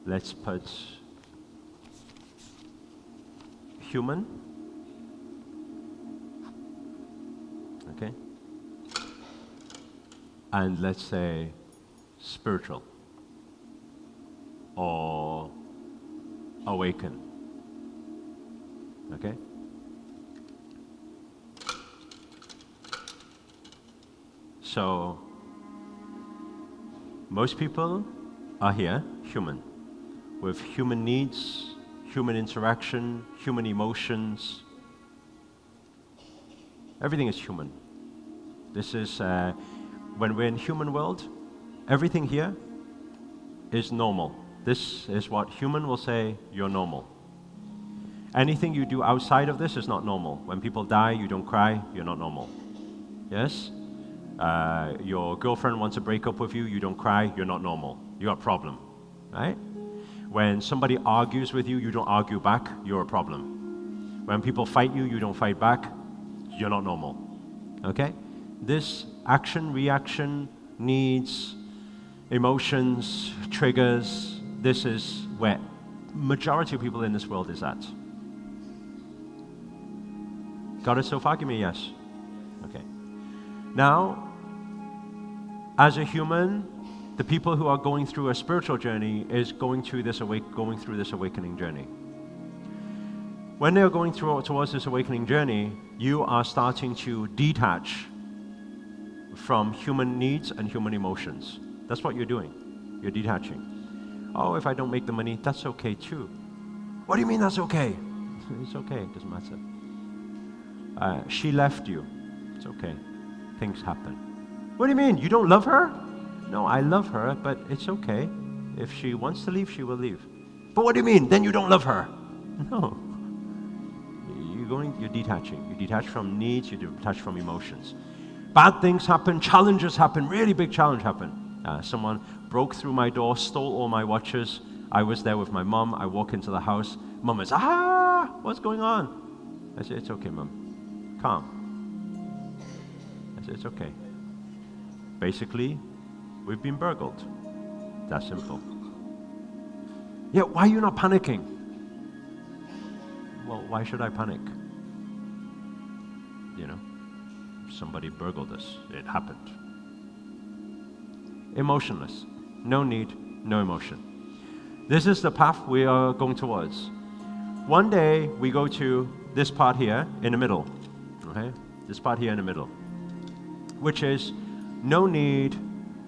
let's put human, okay? And let's say spiritual or awaken, okay? So, most people are here, human, with human needs, human interaction, human emotions. Everything is human. This is, when we're in human world, everything here is normal. This is what human will say, you're normal. Anything you do outside of this is not normal. When people die, you don't cry, you're not normal. Yes? Your girlfriend wants to break up with you, you don't cry, you're not normal. You got a problem, right? When somebody argues with you, you don't argue back, you're a problem. When people fight you, you don't fight back, you're not normal. Okay? This action, reaction, needs, emotions, triggers, this is where majority of people in this world is at. Got it so far? Give me a yes. Okay. Now, as a human, the people who are going through a spiritual journey is going through this awakening journey. When they are going towards this awakening journey, you are starting to detach from human needs and human emotions. That's what you're doing. You're detaching. Oh, if I don't make the money, that's okay too. What do you mean that's okay? It's okay, it doesn't matter. She left you. It's okay. Things happen. What do you mean? You don't love her? No, I love her, but it's okay. If she wants to leave, she will leave. But what do you mean? Then you don't love her? No. You're detaching. You detach from needs, you detach from emotions. Bad things happen, challenges happen, really big challenge happen. Someone broke through my door, stole all my watches. I was there with my mom. I walk into the house. Mom is, what's going on? I said, it's okay, Mom. Calm. I said, it's okay. Basically, we've been burgled. That simple. Yeah, why are you not panicking? Well, why should I panic? You know, somebody burgled us. It happened. Emotionless. No need, no emotion. This is the path we are going towards. One day, we go to this part here in the middle. Okay? This part here in the middle. Which is no need,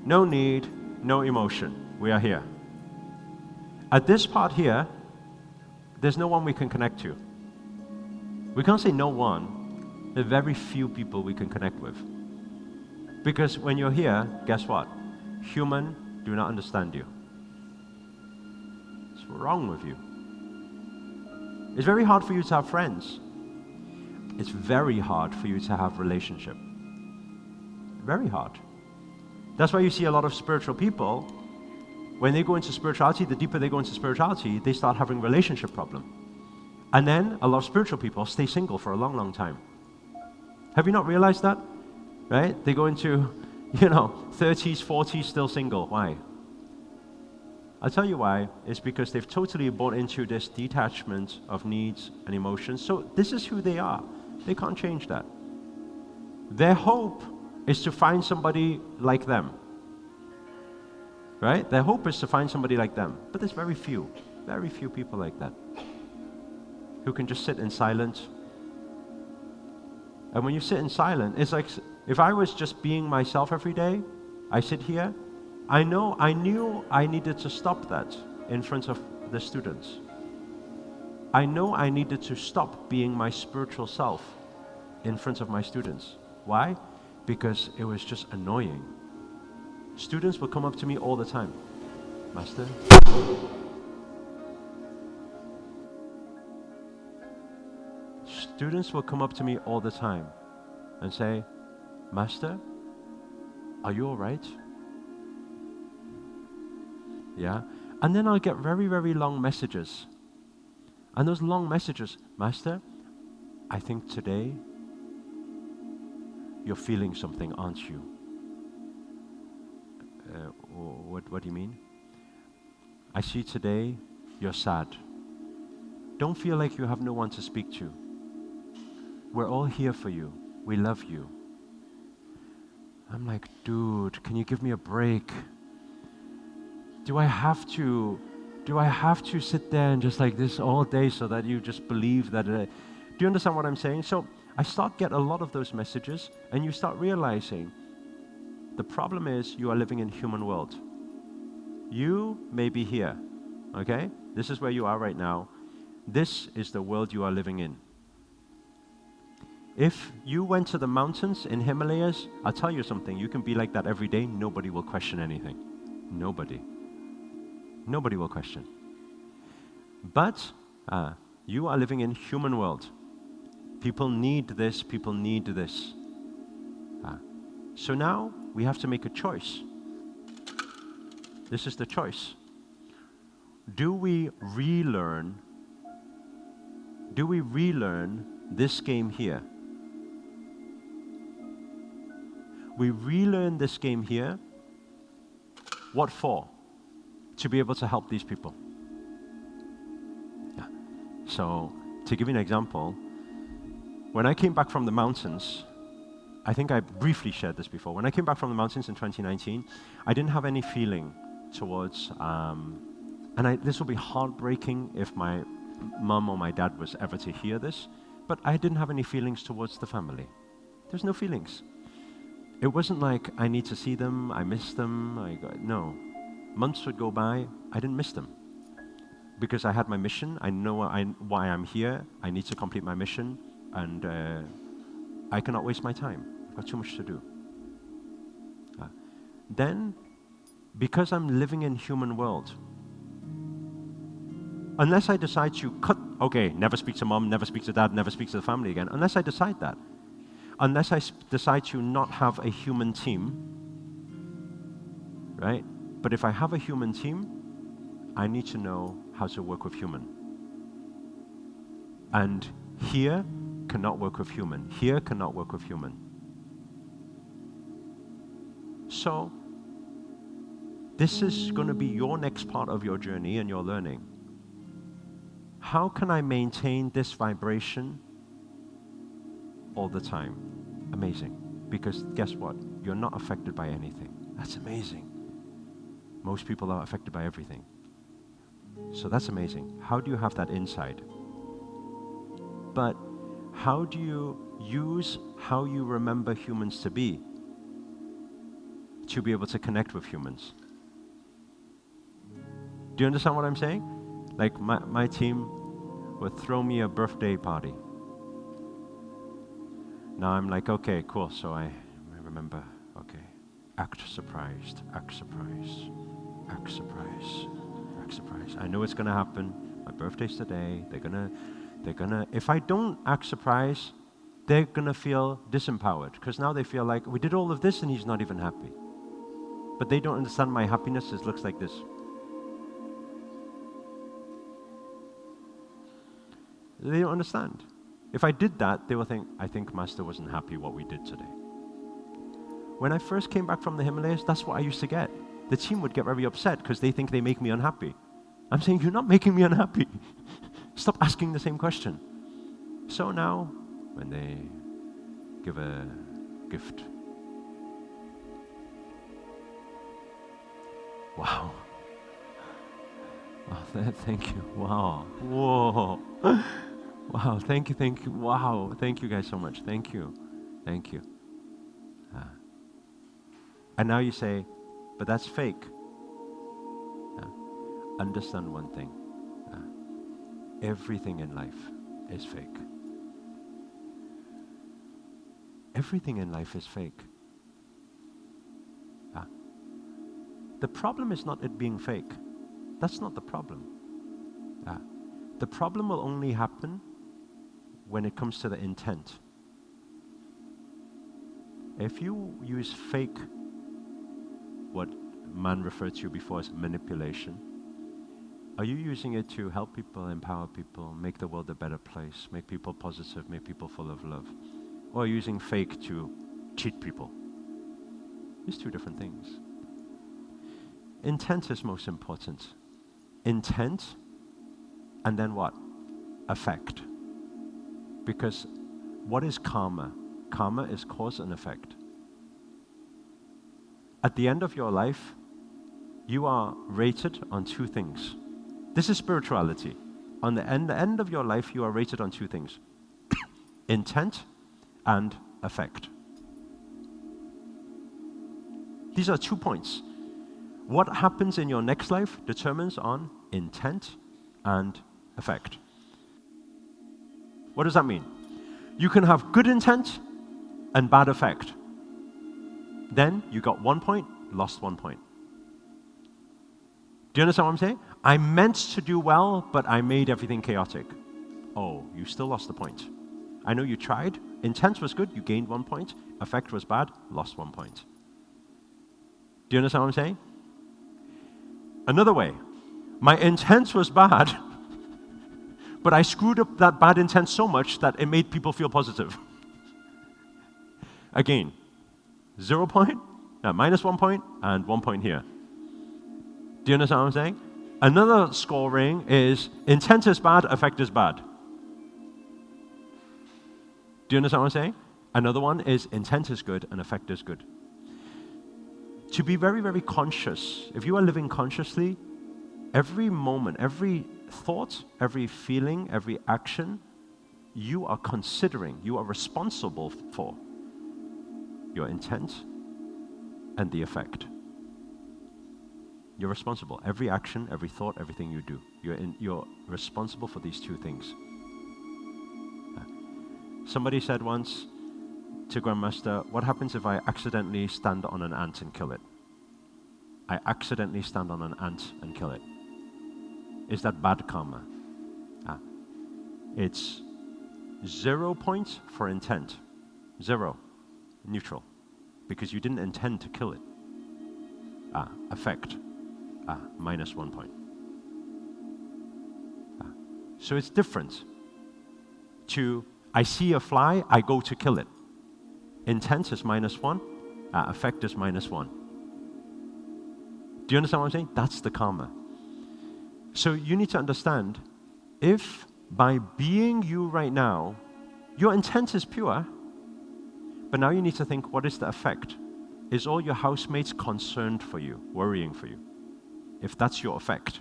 no emotion. We are here. At this part here, there's no one we can connect to. We can't say no one. There are very few people we can connect with. Because when you're here, guess what? Human do not understand you. What's wrong with you? It's very hard for you to have friends. It's very hard for you to have relationship. Very hard. That's why you see a lot of spiritual people, when they go into spirituality, the deeper they go into spirituality, they start having relationship problem. And then a lot of spiritual people stay single for a long, long time. Have you not realized that? Right? They go into, 30s, 40s, still single. Why? I'll tell you why. It's because they've totally bought into this detachment of needs and emotions. So this is who they are. They can't change that. Their hope is to find somebody like them. Right? Their hope is to find somebody like them. But there's very few people like that who can just sit in silence. And when you sit in silence, it's like if I was just being myself every day, I sit here, I knew I needed to stop that in front of the students. I know I needed to stop being my spiritual self in front of my students. Why? Because it was just annoying. Students will come up to me all the time. Master? Students will come up to me all the time and say, Master, are you all right? Yeah? And then I'll get very, very long messages. And those long messages, Master, I think today you're feeling something, aren't you? What do you mean? I see today you're sad. Don't feel like you have no one to speak to. We're all here for you. We love you. I'm like, dude, can you give me a break? Do I have to sit there and just like this all day so that you just believe that? Do you understand what I'm saying? So I start get a lot of those messages, and you start realizing the problem is you are living in human world. You may be here, okay? This is where you are right now. This is the world you are living in. If you went to the mountains in Himalayas, I'll tell you something, you can be like that every day, nobody will question anything. Nobody. Nobody will question. But you are living in human world. People need this, people need this. So now we have to make a choice. This is the choice. Do we relearn this game here? We relearn this game here. What for? To be able to help these people. Yeah. So, to give you an example, when I came back from the mountains, I think I briefly shared this before. When I came back from the mountains in 2019, I didn't have any feeling towards, this will be heartbreaking if my mum or my dad was ever to hear this, but I didn't have any feelings towards the family. There's no feelings. It wasn't like I need to see them, I miss them, no. Months would go by, I didn't miss them. Because I had my mission, I know why I'm here, I need to complete my mission, and I cannot waste my time. I've got too much to do. Then, because I'm living in human world, unless I decide to never speak to mom, never speak to dad, never speak to the family again, unless I decide that, unless I decide to not have a human team, right? But if I have a human team, I need to know how to work with human. And here cannot work with human. Here cannot work with human. So, this is going to be your next part of your journey and your learning. How can I maintain this vibration all the time? Amazing. Because guess what? You're not affected by anything. That's amazing. Most people are affected by everything. So that's amazing. How do you have that insight? But how do you use how you remember humans to be able to connect with humans? Do you understand what I'm saying? Like my team would throw me a birthday party. Now I'm like, okay, cool. So I remember, okay, act surprised, act surprised, act surprised, act surprised. I know it's gonna happen. My birthday's today. They're gonna. If I don't act surprised, they're gonna feel disempowered because now they feel like we did all of this and he's not even happy. But they don't understand my happiness. It looks like this. They don't understand. If I did that, they will think, I think Master wasn't happy what we did today. When I first came back from the Himalayas, that's what I used to get. The team would get very upset because they think they make me unhappy. I'm saying, you're not making me unhappy. Stop asking the same question. So now, when they give a gift, wow. Oh, thank you. Wow. Whoa. Wow, thank you. Wow, thank you guys so much. Thank you. And now you say, but that's fake. Understand one thing. Everything in life is fake. Everything in life is fake. The problem is not it being fake. That's not the problem. The problem will only happen when it comes to the intent. If you use fake, what man referred to before as manipulation, are you using it to help people, empower people, make the world a better place, make people positive, make people full of love? Or are you using fake to cheat people? It's two different things. Intent is most important. intent, and then what? Effect. Because what is karma? Karma is cause and effect. At the end of your life, you are rated on two things. This is spirituality. On the end of your life, you are rated on two things. Intent and effect. These are 2 points. What happens in your next life determines on intent and effect. What does that mean? You can have good intent and bad effect. Then you got 1 point, lost 1 point. Do you understand what I'm saying? I meant to do well, but I made everything chaotic. Oh, you still lost the point. I know you tried. Intent was good, you gained 1 point. Effect was bad, lost 1 point. Do you understand what I'm saying? Another way. My intent was bad, but I screwed up that bad intent so much that it made people feel positive. Again, 0 point, minus 1 point, and 1 point here. Do you understand what I'm saying? Another scoring is intent is bad, effect is bad. Do you understand what I'm saying? Another one is intent is good and effect is good. To be very, very conscious, if you are living consciously, every moment, every thought, every feeling, every action, you are considering, you are responsible for your intent and the effect. You're responsible. Every action, every thought, everything you do. You're responsible for these two things. Somebody said once to Grandmaster, what happens if I accidentally stand on an ant and kill it? I accidentally stand on an ant and kill it. Is that bad karma? It's 0 points for intent. 0. Neutral. Because you didn't intend to kill it. Effect. Minus 1 point. So it's different to, I see a fly, I go to kill it. Intent is minus 1, effect is minus 1. Do you understand what I'm saying? That's the karma. So you need to understand, if by being you right now, your intent is pure, but now you need to think, what is the effect? Is all your housemates concerned for you, worrying for you? If that's your effect.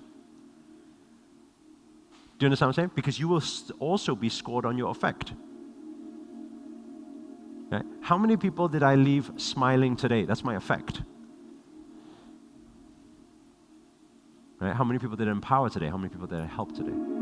Do you understand what I'm saying? Because you will also be scored on your effect. Right? How many people did I leave smiling today? That's my effect. Right? How many people did I empower today? How many people did I help today?